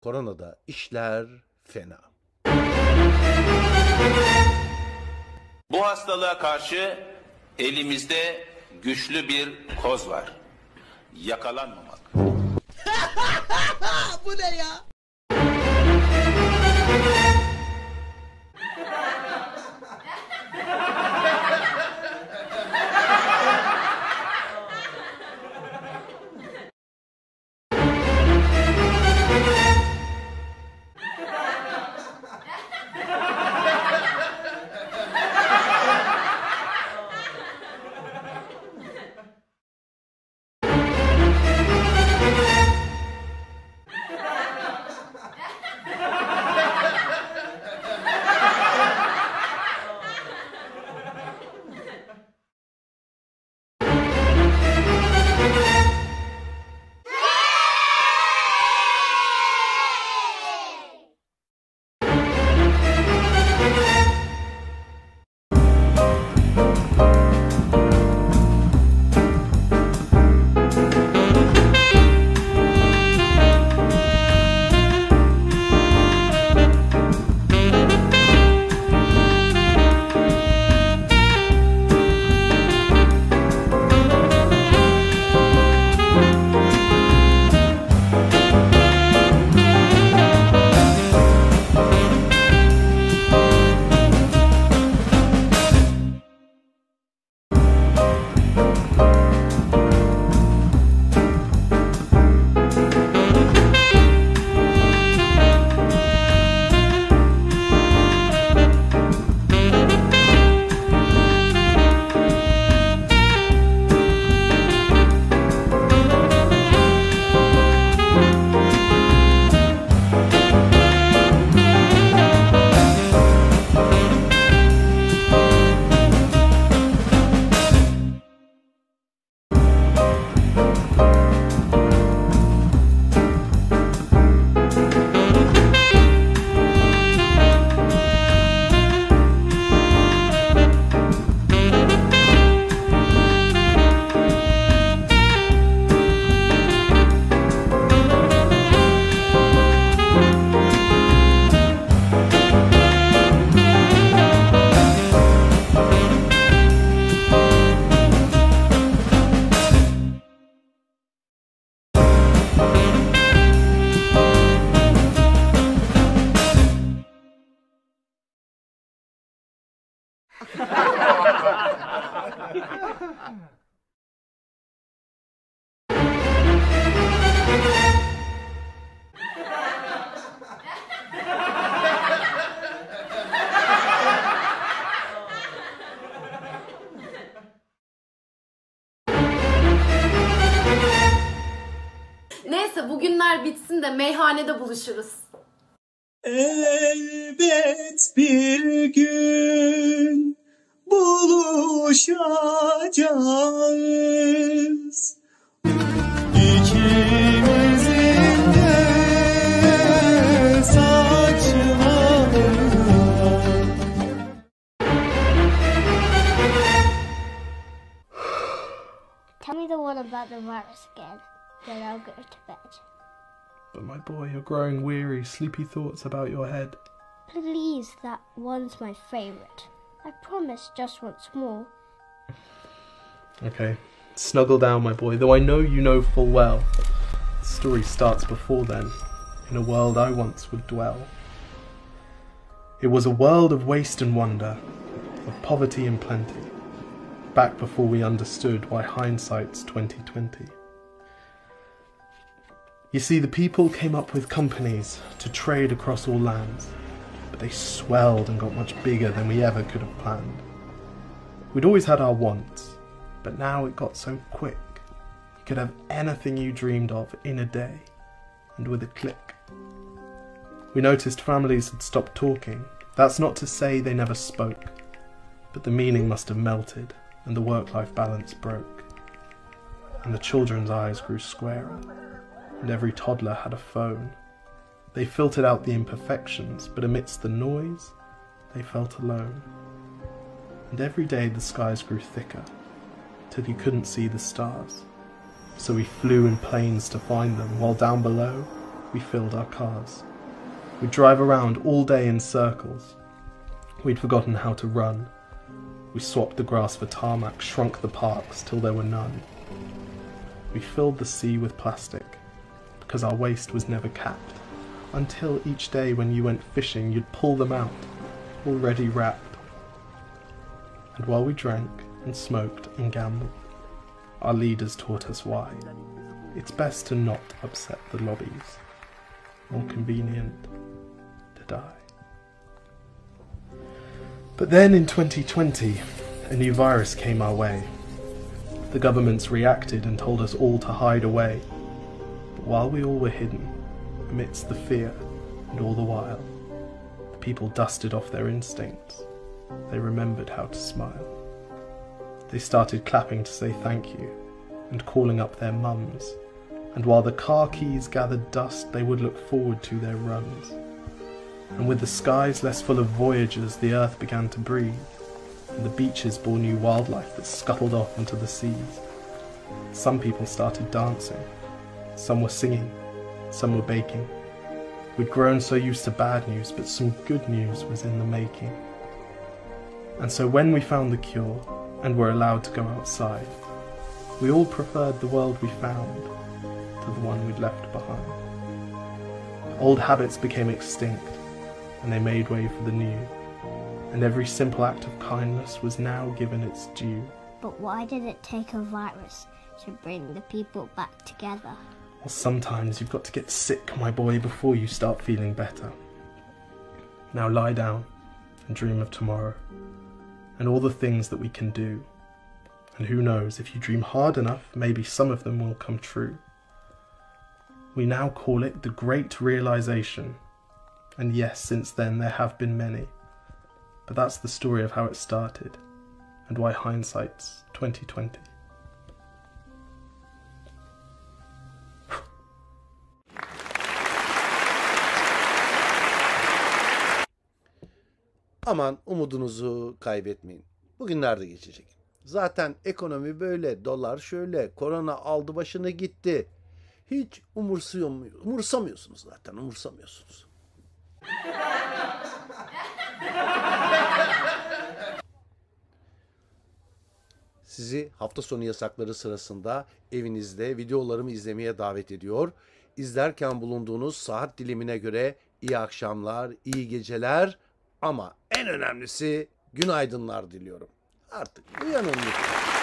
Koronada işler fena. Bu hastalığa karşı elimizde güçlü bir koz var. Yakalanmamak. Bu ne ya? Neyse bugünler bitsin de meyhanede buluşuruz. Elbet bir gün buluşacağız. İkimizin de saçları. Tell me the one about the virus again, then I'll go to bed. But my boy, you're growing weary, sleepy thoughts about your head. Please, that one's my favourite. I promise just once more. Okay, snuggle down, my boy, though I know you know full well. The story starts before then, in a world I once would dwell. It was a world of waste and wonder, of poverty and plenty, back before we understood why hindsight's 2020. You see, the people came up with companies to trade across all lands, but they swelled and got much bigger than we ever could have planned. We'd always had our wants, but now it got so quick. You could have anything you dreamed of in a day, and with a click. We noticed families had stopped talking. That's not to say they never spoke, but the meaning must have melted, and the work-life balance broke. And the children's eyes grew squarer, and every toddler had a phone. They filtered out the imperfections, but amidst the noise, they felt alone. And every day the skies grew thicker, till you couldn't see the stars. So we flew in planes to find them, while down below, we filled our cars. We'd drive around all day in circles. We'd forgotten how to run. We swapped the grass for tarmac, shrunk the parks till there were none. We filled the sea with plastic, because our waste was never capped, until each day when you went fishing you'd pull them out, already wrapped. And while we drank and smoked and gambled, our leaders taught us why. It's best to not upset the lobbies. More convenient to die. But then in 2020, a new virus came our way. The governments reacted and told us all to hide away. But while we all were hidden, amidst the fear and all the while, the people dusted off their instincts. They remembered how to smile. They started clapping to say thank you and calling up their mums. And while the car keys gathered dust, they would look forward to their runs. And with the skies less full of voyagers, the earth began to breathe, and the beaches bore new wildlife that scuttled off into the seas. Some people started dancing, some were singing, some were baking. We'd grown so used to bad news, but some good news was in the making. And so when we found the cure, and were allowed to go outside, we all preferred the world we found to the one we'd left behind. Old habits became extinct, and they made way for the new, and every simple act of kindness was now given its due. But why did it take a virus to bring the people back together? Well, sometimes you've got to get sick, my boy, before you start feeling better. Now lie down and dream of tomorrow, and all the things that we can do. And who knows, if you dream hard enough, maybe some of them will come true. We now call it the Great Realization. And yes, since then there have been many. But that's the story of how it started, and why hindsight's 2020. Aman umudunuzu kaybetmeyin. Bugünler de geçecek. Zaten ekonomi böyle, dolar şöyle, korona aldı başını gitti. Hiç umursamıyorsunuz zaten, umursamıyorsunuz. Sizi hafta sonu yasakları sırasında evinizde videolarımı izlemeye davet ediyor. İzlerken bulunduğunuz saat dilimine göre iyi akşamlar, iyi geceler ama en önemlisi günaydınlar diliyorum. Artık uyanın lütfen.